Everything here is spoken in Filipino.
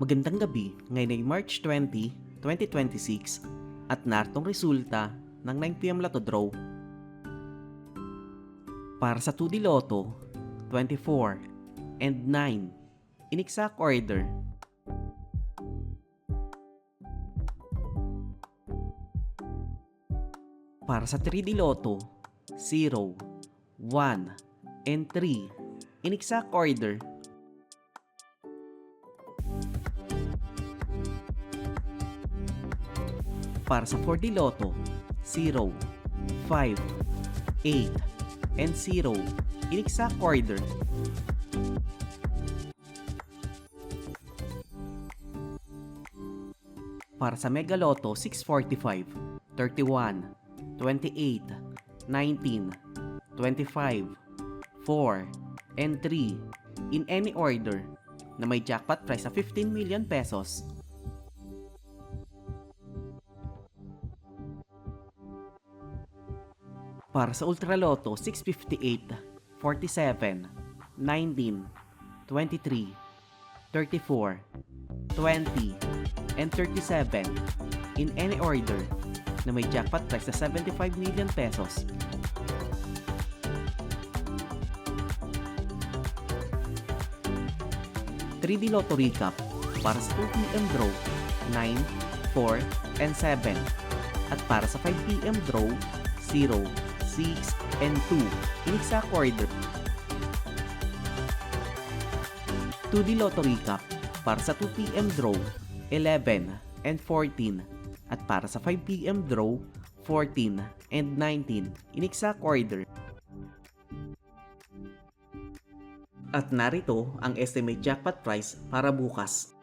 Magandang gabi, ngayon ay March 20, 2026 at naritong resulta ng 9pm Lotto Draw. Para sa 2D Lotto, 24 and 9 in exact order. Para sa 3D Lotto, 0, 1, and 3 in exact order. Para sa 4D Lotto, 0, 5, 8, and 0 in exact order. Para sa Mega Lotto 645, 31, 28, 19, 25, 4, and 3 in any order na may jackpot price na 15 million pesos. Para sa Ultra Lotto 658, 47, 19, 23, 34, 20, and 37 in any order na may jackpot price na 75 million pesos. '3D Lotto Recap para sa 2pm draw 9, 4, and 7 at para sa 5pm draw 0, 6, and 2 in exact order. 2D Lotto Recap para sa 2pm draw 11 and 14 at para sa 5pm draw 14 and 19 in exact order. At narito ang estimate jackpot price para bukas.